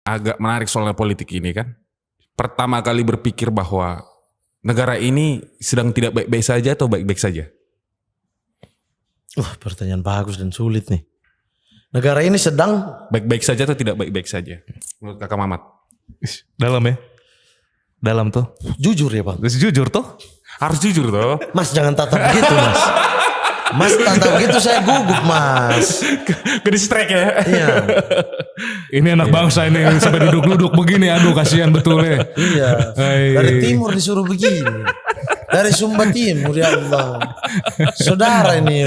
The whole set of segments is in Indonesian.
agak menarik soal politik ini kan. Pertama kali berpikir bahwa negara ini sedang tidak baik-baik saja atau baik-baik saja? Wah, pertanyaan bagus dan sulit nih. Negara ini sedang Baik-baik saja atau tidak baik-baik saja? Menurut Kakak Mamat. Dalam ya. Dalam tuh. jujur ya Bang. Terus jujur tuh. Harus jujur toh. Mas jangan tatap begitu Mas. Mas tatap begitu saya gugup Mas. Ke distract ya. Iya. Ini anak bangsa ini sampai duduk-duduk begini. Aduh kasihan betul ya. Iya. Dari timur disuruh begini. Dari Sumba Timur ya Allah. Saudara ini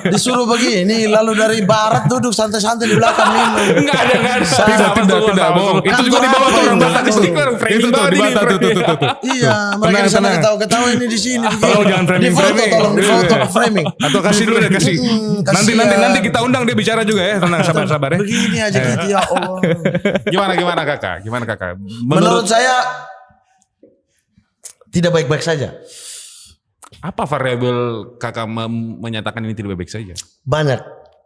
disuruh begini, lalu dari barat duduk santai-santai di belakang minum. Enggak ada. Tidak bohong. Itu juga di bawah tuh orang Batak di sini. Itu tuh di Batak tuh. Iya, mereka di sana ketawa-ketawa ini di sini. Tolong jangan Di foto, framing. tolong di foto framing. Atau kasih dulu deh kasih. Nanti kita undang dia bicara juga ya. Tenang sabar ya. Begini aja gitu ya Allah. Gimana Kakak? Menurut saya tidak baik-baik saja. Apa variabel Kakak menyatakan ini tidak baik-baik saja?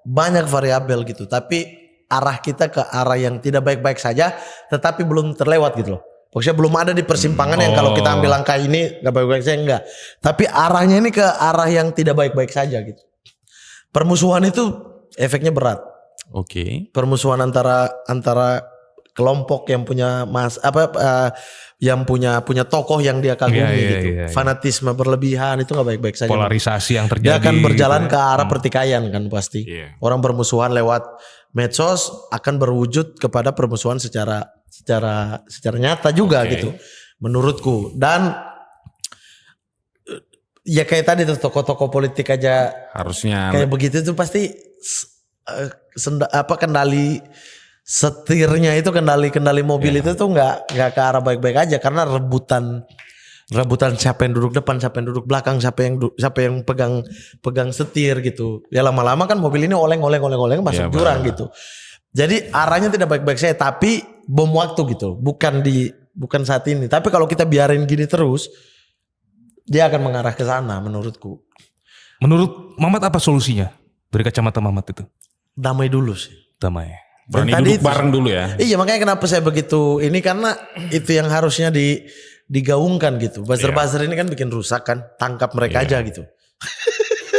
Banyak variabel gitu. Tapi arah kita ke arah yang tidak baik-baik saja, tetapi belum terlewat gitu loh. Maksudnya belum ada di persimpangan yang kalau kita ambil langkah ini nggak baik-baik saja enggak. Tapi arahnya ini ke arah yang tidak baik-baik saja gitu. Permusuhan itu efeknya berat. Oke. Permusuhan antara kelompok yang punya yang punya tokoh yang dia kagumi gitu. Iya. Fanatisme berlebihan itu nggak baik-baik saja. Polarisasi yang terjadi. Dia akan berjalan gitu ke arah pertikaian kan pasti. Iya. Orang bermusuhan lewat medsos akan berwujud kepada permusuhan secara nyata juga Oke. gitu. Menurutku. Dan ya kayak tadi tuh tokoh-tokoh politik aja Harusnya kayak begitu tuh pasti kendali setirnya itu kendali mobil itu tuh nggak ke arah baik-baik aja karena rebutan siapa yang duduk depan, siapa yang duduk belakang, siapa yang pegang setir gitu. Ya lama-lama kan mobil ini oleng masuk Ya, jurang gitu. Jadi arahnya tidak baik-baik saja tapi bom waktu gitu. Bukan saat ini. Tapi kalau kita biarin gini terus dia akan mengarah ke sana menurutku. Menurut Mamat apa solusinya? Dari kacamata Mamat itu. Damai dulu sih. Damai. berani Tadi duduk itu- bareng dulu ya. Iya makanya kenapa saya begitu ini karena itu yang harusnya digaungkan gitu. Buzzer-buzzer ini kan bikin rusak kan, tangkap mereka aja gitu.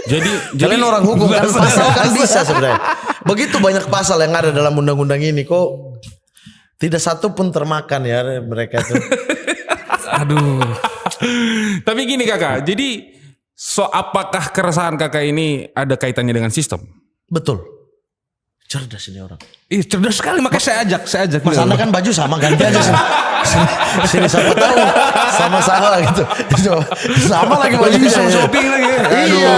Jadi Kalian orang hukum kan pasal kan bisa sebenarnya. Begitu banyak pasal yang ada dalam undang-undang ini kok tidak satu pun termakan ya mereka itu. Aduh. Tapi gini Kakak, jadi apakah keresahan Kakak ini ada kaitannya dengan sistem? Betul. Cerdas ini orang. Ih cerdas sekali makanya saya ajak. Mas Anda kan baju sama ganti aja sini. Sini siapa tahu sama-sama gitu. Sama lagi bajunya. Sama shopping lagi. Iya.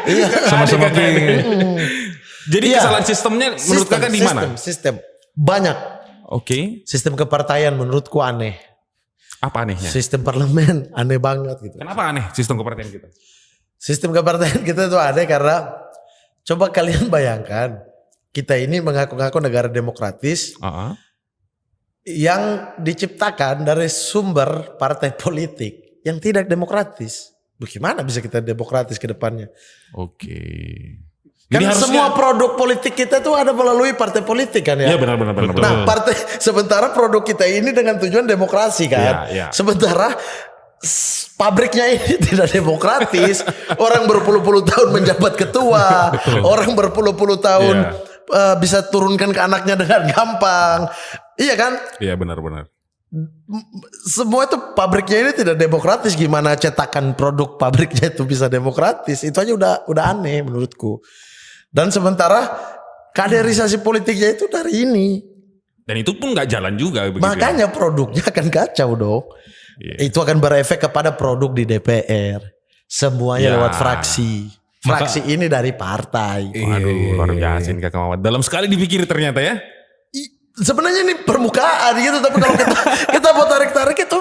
Iya. Sama-sama Adik Kakak ini. Jadi Iya. kesalahan sistemnya menurut Kakak di mana? Sistem. Banyak. Oke. Sistem kepartaian menurutku aneh. Apa anehnya? Sistem parlemen aneh banget gitu. Kenapa aneh sistem kepartian kita? Sistem kepartaian kita itu aneh karena coba kalian bayangkan kita ini mengaku-ngaku negara demokratis yang diciptakan dari sumber partai politik yang tidak demokratis. Bagaimana bisa kita demokratis ke depannya? Oke. Kan Jadi harusnya semua produk politik kita tuh ada melalui partai politik kan ya. Iya benar. Nah, sementara produk kita ini dengan tujuan demokrasi kan. Iya. Sementara pabriknya ini tidak demokratis. Orang berpuluh-puluh tahun menjabat ketua, orang berpuluh-puluh tahun bisa turunkan ke anaknya dengan gampang. Iya kan? Iya benar. Semua itu pabriknya ini tidak demokratis. Gimana cetakan produk pabriknya itu bisa demokratis? Itu aja udah aneh menurutku. Dan sementara kaderisasi politiknya itu dari ini. Dan itu pun nggak jalan juga begitu. Makanya produknya akan kacau dong. Iya. Itu akan berefek kepada produk di DPR. Semuanya Ya. lewat fraksi. Fraksi ini dari partai. Waduh, luar biasa ini Kakak Mamat. Dalam sekali dipikir ternyata ya. Sebenarnya ini permukaan gitu, tapi kalau kita mau tarik-tarik itu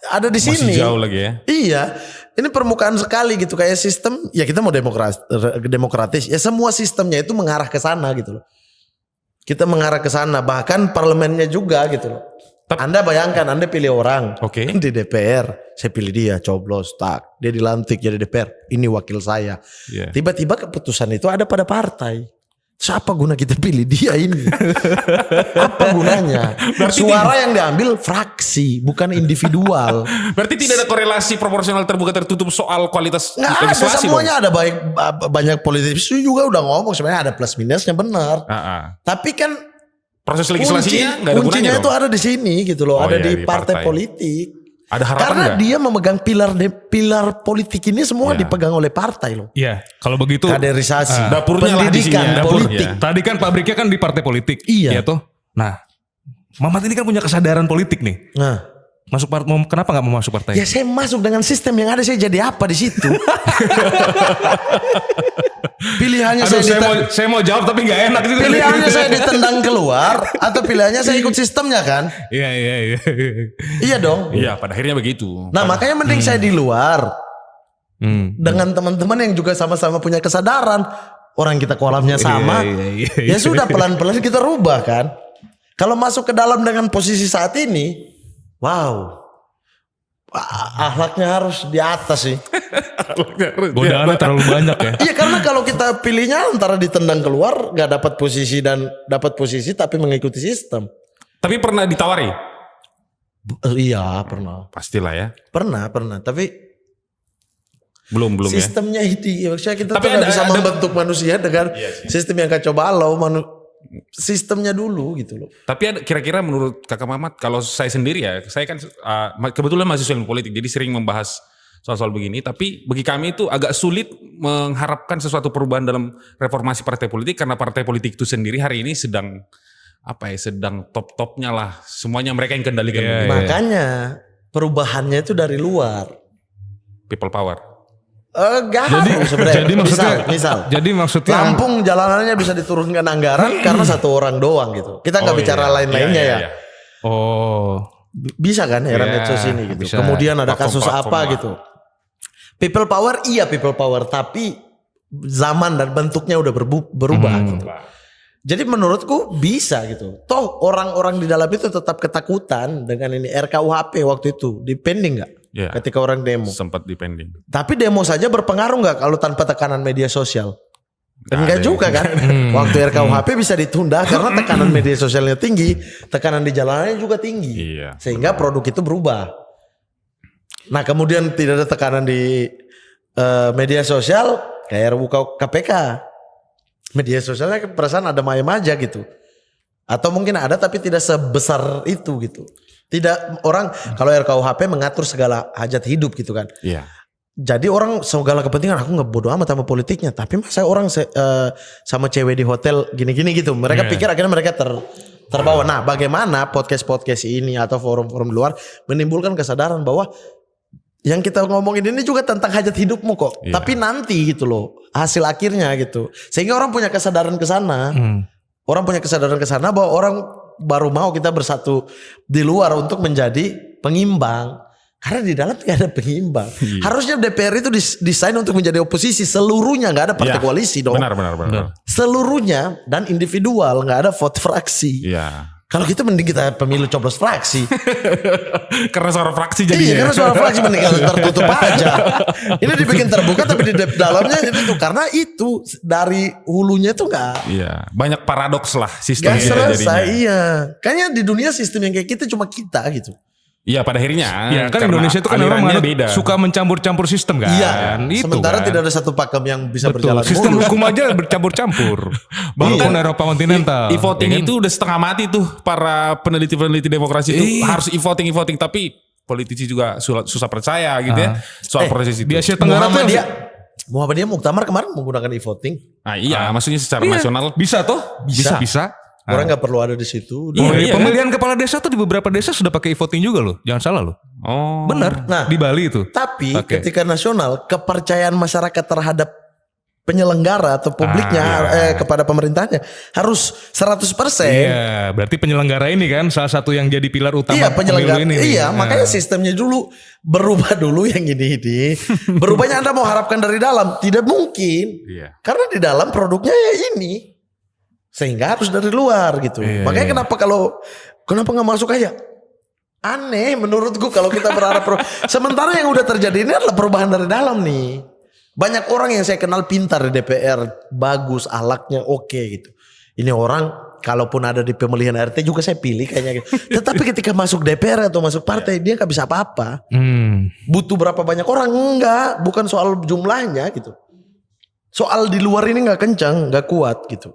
ada di Masih sini. jauh lagi ya. Iya, ini permukaan sekali gitu kayak sistem. Ya kita mau demokratis. Ya semua sistemnya itu mengarah ke sana gitu loh. Kita mengarah ke sana, bahkan parlemennya juga gitu loh. Anda bayangkan, Anda pilih orang Oke. di DPR, saya pilih dia, coblos, tak, dia dilantik jadi DPR, ini wakil saya. Iya. Tiba-tiba keputusan itu ada pada partai. Siapa guna kita pilih dia ini? Apa gunanya? Suara yang diambil fraksi, bukan individual. Berarti tidak ada korelasi proporsional terbuka tertutup soal kualitas Nggak ada, legislasi semuanya dong? ada banyak politisi juga udah ngomong sebenarnya ada plus minusnya benar. Tapi kan Proses legislasinya nggak ada kuncinya gunanya itu dong? ada di sini gitu loh, Oh ada iya, di di partai partai. politik. Ada harapan Karena nggak? dia memegang pilar politik ini semua Ya. dipegang oleh partai loh. Iya, kalau begitu Kaderisasi, Dapurnya lah di sini pendidikan, ya. dapur. politik. Iya. Tadi kan pabriknya kan di partai politik. Iya. Ya toh. Nah, Mamat ini kan punya kesadaran politik nih. Nah, Kenapa nggak mau masuk partai? ya saya masuk dengan sistem yang ada, saya jadi apa di situ? Pilihannya Aduh, saya saya mau jawab tapi nggak enak juga. pilihannya saya ditendang keluar atau pilihannya saya ikut sistemnya kan? Iya. Iya dong. Iya, pada akhirnya begitu. Nah makanya mending saya di luar Hmm. dengan teman-teman yang juga sama-sama punya kesadaran. Orang kita kolamnya sama. Iya. Ya sudah pelan-pelan kita rubah kan. Kalau masuk ke dalam dengan posisi saat ini, wow, akhlaknya harus di atas sih. Godaannya terlalu banyak ya. Iya karena kalau kita pilihnya antara ditendang keluar nggak dapat posisi dan dapat posisi tapi mengikuti sistem. Tapi pernah ditawari? Iya pernah, Pastilah ya. pernah. Tapi Belum ya. sistemnya ini, maksudnya kita Tapi tuh nggak bisa ada- membentuk manusia dengan sistem yang kacau balau. Sistemnya dulu gitu loh. Tapi ada kira-kira menurut Kakak Mamat, kalau saya sendiri ya, saya kan kebetulan mahasiswa ilmu politik, jadi sering membahas soal-soal begini. Tapi bagi kami itu agak sulit mengharapkan sesuatu perubahan dalam reformasi partai politik karena partai politik itu sendiri hari ini sedang sedang top-topnya lah. Semuanya mereka yang kendalikan. Iya, begitu. Makanya perubahannya itu dari luar. People power. Gak harus sebenarnya. Jadi maksudnya misal Jadi maksudnya Lampung jalanannya bisa diturunkan anggaran karena satu orang doang gitu. Kita nggak Oh, bicara iya. lain-lainnya Iya, ya. iya. oh Bisa kan era Iya, medsos ini gitu. bisa. Kemudian ada kasus Platform-platform apa lah. gitu. People power iya people power tapi zaman dan bentuknya udah berubah gitu. Jadi menurutku bisa gitu. Toh orang-orang di dalam itu tetap ketakutan dengan ini RKUHP waktu itu. Dipending nggak? Iya. Ketika orang demo. Sempat depending. Tapi demo saja berpengaruh nggak kalau tanpa tekanan media sosial? Enggak ada juga kan. Waktu RKUHP bisa ditunda karena tekanan media sosialnya tinggi, tekanan di jalanannya juga tinggi. Iya. Sehingga produk itu berubah. Nah, kemudian tidak ada tekanan di media sosial kayak RUU KPK. Media sosialnya perasaan ada mayem aja gitu. Atau mungkin ada tapi tidak sebesar itu gitu. Tidak orang kalau RKUHP mengatur segala hajat hidup gitu kan. Iya. Jadi orang segala kepentingan aku nggak bodo amat sama politiknya. Tapi masa orang sama cewek di hotel gini-gini gitu. Mereka pikir akhirnya mereka terbawa. Nah bagaimana podcast ini atau forum-forum di luar menimbulkan kesadaran bahwa yang kita ngomongin ini juga tentang hajat hidupmu kok. Iya. Tapi nanti gitu loh hasil akhirnya gitu. Sehingga orang punya kesadaran ke sana. Orang punya kesadaran ke sana bahwa orang baru mau kita bersatu di luar untuk menjadi pengimbang. Karena di dalam tidak ada pengimbang. Harusnya DPR itu desain untuk menjadi oposisi seluruhnya, nggak ada partai Iya. koalisi dong. Benar. Seluruhnya dan individual, nggak ada vote fraksi. Iya. Kalau gitu mending kita pemilu coblos fraksi. Karena suara fraksi Iya jadinya. karena suara fraksi mending tertutup aja. Ini dibikin terbuka tapi di dalamnya itu karena itu dari hulunya tuh nggak Iya. Banyak paradoks lah sistemnya selesai. jadinya. Iya. Kayaknya di dunia sistem yang kayak gitu cuma kita gitu. Iya pada akhirnya. ya kan karena Indonesia itu kan orang alirannya menganut suka mencampur-campur sistem kan. Iya. Itu Sementara kan. tidak ada satu pakem yang bisa Betul. berjalan Sistem mulus. hukum aja bercampur-campur. Walaupun Eropa kontinental. E-voting ya kan? itu udah setengah mati tuh para peneliti-peneliti demokrasi itu harus e-voting tapi politisi juga susah percaya gitu ya soal proses itu. Di Asia Tenggara tuh Muhammadiyah Muktamar kemarin menggunakan e-voting. Nah, iya, maksudnya secara Iya, nasional bisa toh? Bisa. Orang nggak perlu ada di situ. Iya, kan? Pemilihan kepala desa tuh di beberapa desa sudah pakai e-voting juga loh. Jangan salah loh. Oh. Bener. Nah, Di Bali itu. Tapi Oke. ketika nasional kepercayaan masyarakat terhadap penyelenggara atau publiknya kepada pemerintahnya harus 100%. Iya, berarti penyelenggara ini kan salah satu yang jadi pilar utama Iya penyelenggara. pemilu ini. nih. Iya Nah. makanya sistemnya dulu berubah dulu yang ini. Berubahnya Anda mau harapkan dari dalam tidak mungkin. Iya. Karena di dalam produknya ya ini. Sehingga harus dari luar gitu. Iya, Makanya iya. kenapa nggak masuk aja? Aneh menurutku kalau kita berharap sementara yang udah terjadi ini adalah perubahan dari dalam nih. Banyak orang yang saya kenal pintar di DPR, bagus, akhlaknya oke gitu. Ini orang kalaupun ada di pemilihan RT juga saya pilih kayaknya gitu. Tetapi ketika masuk DPR atau masuk partai dia gak bisa apa-apa. Butuh berapa banyak orang? Enggak, bukan soal jumlahnya gitu. Soal di luar ini gak kencang, gak kuat gitu.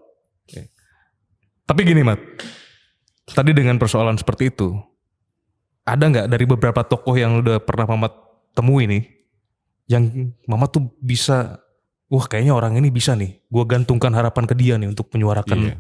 Tapi gini Mat, tadi dengan persoalan seperti itu, ada nggak dari beberapa tokoh yang udah pernah Mamat temui nih, yang Mamat tuh bisa, wah kayaknya orang ini bisa nih, gue gantungkan harapan ke dia nih untuk menyuarakan